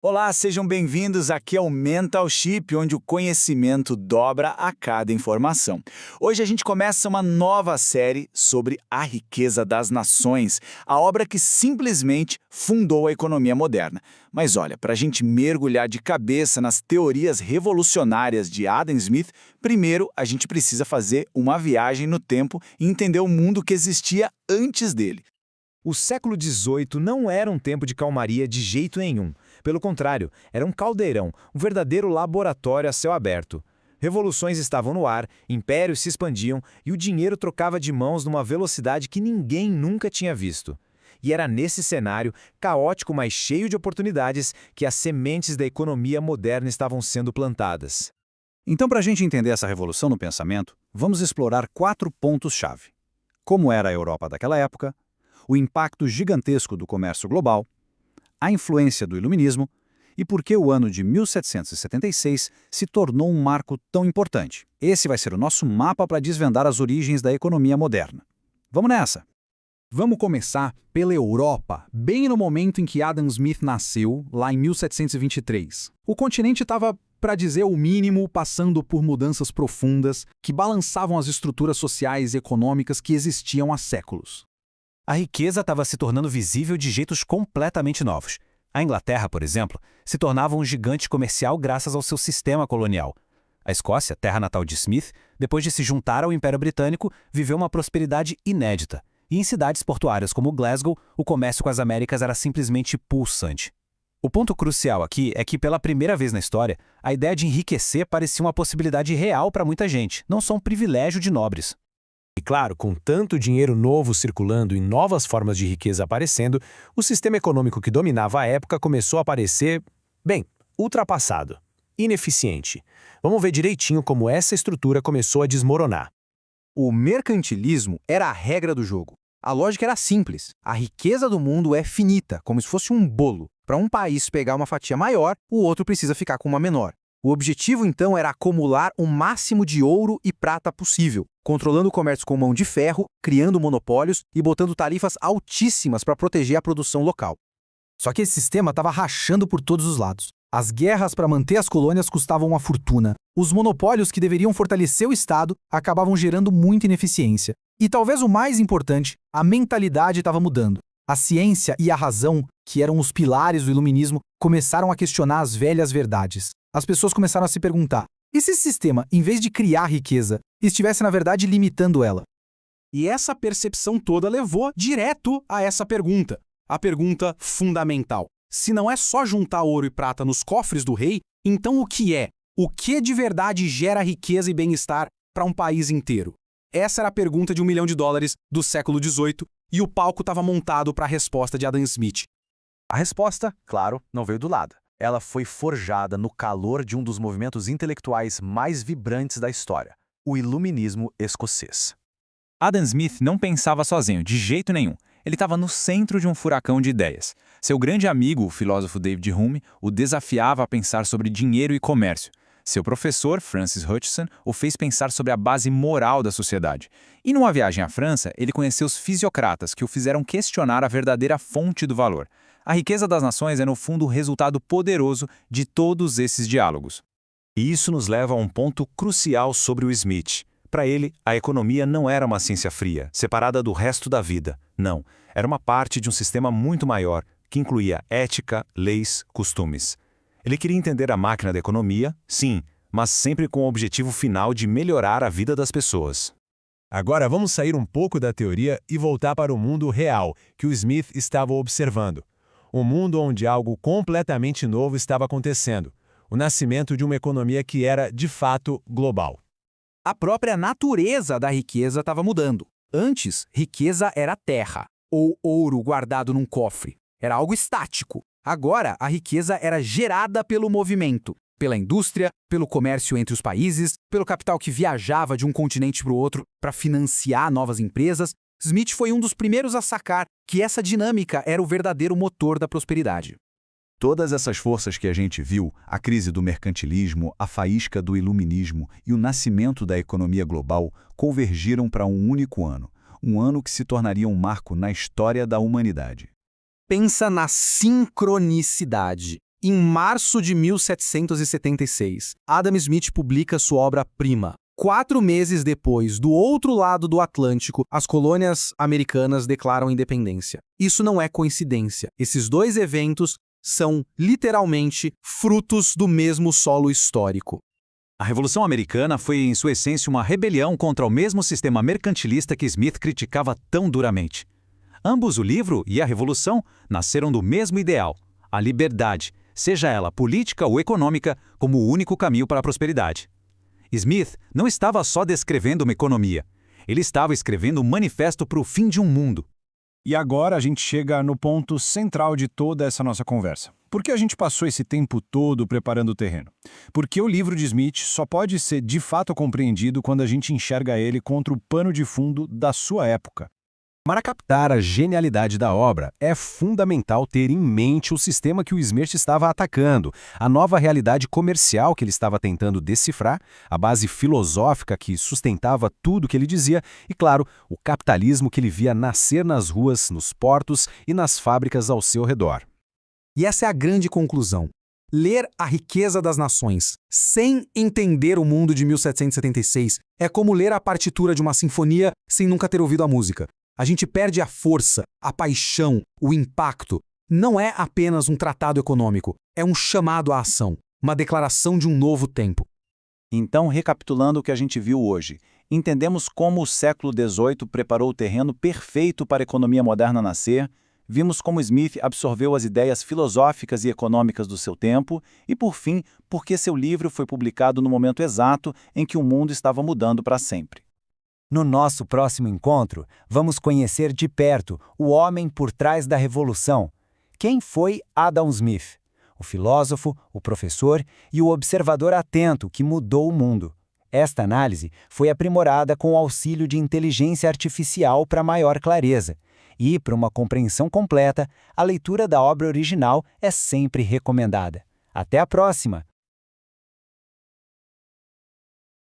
Olá, sejam bem-vindos aqui ao Mental Ship, onde o conhecimento dobra a cada informação. Hoje a gente começa uma nova série sobre a riqueza das nações, a obra que simplesmente fundou a economia moderna. Mas olha, para a gente mergulhar de cabeça nas teorias revolucionárias de Adam Smith, primeiro a gente precisa fazer uma viagem no tempo e entender o mundo que existia antes dele. O século XVIII não era um tempo de calmaria de jeito nenhum. Pelo contrário, era um caldeirão, um verdadeiro laboratório a céu aberto. Revoluções estavam no ar, impérios se expandiam e o dinheiro trocava de mãos numa velocidade que ninguém nunca tinha visto. E era nesse cenário, caótico mas cheio de oportunidades, que as sementes da economia moderna estavam sendo plantadas. Então, para a gente entender essa revolução no pensamento, vamos explorar 4 pontos-chave. Como era a Europa daquela época, o impacto gigantesco do comércio global, a influência do Iluminismo e por que o ano de 1776 se tornou um marco tão importante. Esse vai ser o nosso mapa para desvendar as origens da economia moderna. Vamos nessa! Vamos começar pela Europa, bem no momento em que Adam Smith nasceu, lá em 1723. O continente estava, para dizer o mínimo, passando por mudanças profundas que balançavam as estruturas sociais e econômicas que existiam há séculos. A riqueza estava se tornando visível de jeitos completamente novos. A Inglaterra, por exemplo, se tornava um gigante comercial graças ao seu sistema colonial. A Escócia, terra natal de Smith, depois de se juntar ao Império Britânico, viveu uma prosperidade inédita. E em cidades portuárias como Glasgow, o comércio com as Américas era simplesmente pulsante. O ponto crucial aqui é que, pela primeira vez na história, a ideia de enriquecer parecia uma possibilidade real para muita gente, não só um privilégio de nobres. E claro, com tanto dinheiro novo circulando e novas formas de riqueza aparecendo, o sistema econômico que dominava a época começou a parecer, bem, ultrapassado, ineficiente. Vamos ver direitinho como essa estrutura começou a desmoronar. O mercantilismo era a regra do jogo. A lógica era simples. A riqueza do mundo é finita, como se fosse um bolo. Para um país pegar uma fatia maior, o outro precisa ficar com uma menor. O objetivo, então, era acumular o máximo de ouro e prata possível, controlando o comércio com mão de ferro, criando monopólios e botando tarifas altíssimas para proteger a produção local. Só que esse sistema estava rachando por todos os lados. As guerras para manter as colônias custavam uma fortuna. Os monopólios que deveriam fortalecer o Estado acabavam gerando muita ineficiência. E talvez o mais importante, a mentalidade estava mudando. A ciência e a razão, que eram os pilares do iluminismo, começaram a questionar as velhas verdades. As pessoas começaram a se perguntar: e se esse sistema, em vez de criar riqueza, estivesse na verdade limitando ela? E essa percepção toda levou direto a essa pergunta, a pergunta fundamental. Se não é só juntar ouro e prata nos cofres do rei, então o que é? O que de verdade gera riqueza e bem-estar para um país inteiro? Essa era a pergunta de $1 milhão do século XVIII e o palco estava montado para a resposta de Adam Smith. A resposta, claro, não veio do nada. Ela foi forjada no calor de um dos movimentos intelectuais mais vibrantes da história, o Iluminismo escocês. Adam Smith não pensava sozinho, de jeito nenhum. Ele estava no centro de um furacão de ideias. Seu grande amigo, o filósofo David Hume, o desafiava a pensar sobre dinheiro e comércio. Seu professor, Francis Hutcheson, o fez pensar sobre a base moral da sociedade. E numa viagem à França, ele conheceu os fisiocratas, que o fizeram questionar a verdadeira fonte do valor. A riqueza das nações é, no fundo, o resultado poderoso de todos esses diálogos. E isso nos leva a um ponto crucial sobre o Smith. Para ele, a economia não era uma ciência fria, separada do resto da vida. Não, era uma parte de um sistema muito maior, que incluía ética, leis, costumes. Ele queria entender a máquina da economia, sim, mas sempre com o objetivo final de melhorar a vida das pessoas. Agora vamos sair um pouco da teoria e voltar para o mundo real que o Smith estava observando. Um mundo onde algo completamente novo estava acontecendo, o nascimento de uma economia que era, de fato, global. A própria natureza da riqueza estava mudando. Antes, riqueza era terra, ou ouro guardado num cofre. Era algo estático. Agora, a riqueza era gerada pelo movimento, pela indústria, pelo comércio entre os países, pelo capital que viajava de um continente para o outro para financiar novas empresas. Smith foi um dos primeiros a sacar que essa dinâmica era o verdadeiro motor da prosperidade. Todas essas forças que a gente viu, a crise do mercantilismo, a faísca do iluminismo e o nascimento da economia global, convergiram para um único ano, um ano que se tornaria um marco na história da humanidade. Pensa na sincronicidade. Em março de 1776, Adam Smith publica sua obra-prima. 4 meses depois, do outro lado do Atlântico, as colônias americanas declaram independência. Isso não é coincidência. Esses dois eventos são, literalmente, frutos do mesmo solo histórico. A Revolução Americana foi, em sua essência, uma rebelião contra o mesmo sistema mercantilista que Smith criticava tão duramente. Ambos, o livro e a Revolução, nasceram do mesmo ideal, a liberdade, seja ela política ou econômica, como o único caminho para a prosperidade. Smith não estava só descrevendo uma economia, ele estava escrevendo um manifesto para o fim de um mundo. E agora a gente chega no ponto central de toda essa nossa conversa. Por que a gente passou esse tempo todo preparando o terreno? Porque o livro de Smith só pode ser de fato compreendido quando a gente enxerga ele contra o pano de fundo da sua época. Para captar a genialidade da obra, é fundamental ter em mente o sistema que o Smith estava atacando, a nova realidade comercial que ele estava tentando decifrar, a base filosófica que sustentava tudo que ele dizia e, claro, o capitalismo que ele via nascer nas ruas, nos portos e nas fábricas ao seu redor. E essa é a grande conclusão. Ler A Riqueza das Nações sem entender o mundo de 1776 é como ler a partitura de uma sinfonia sem nunca ter ouvido a música. A gente perde a força, a paixão, o impacto. Não é apenas um tratado econômico, é um chamado à ação, uma declaração de um novo tempo. Então, recapitulando o que a gente viu hoje, entendemos como o século XVIII preparou o terreno perfeito para a economia moderna nascer, vimos como Smith absorveu as ideias filosóficas e econômicas do seu tempo e, por fim, por que seu livro foi publicado no momento exato em que o mundo estava mudando para sempre. No nosso próximo encontro, vamos conhecer de perto o homem por trás da revolução. Quem foi Adam Smith? O filósofo, o professor e o observador atento que mudou o mundo. Esta análise foi aprimorada com o auxílio de inteligência artificial para maior clareza. E, para uma compreensão completa, a leitura da obra original é sempre recomendada. Até a próxima!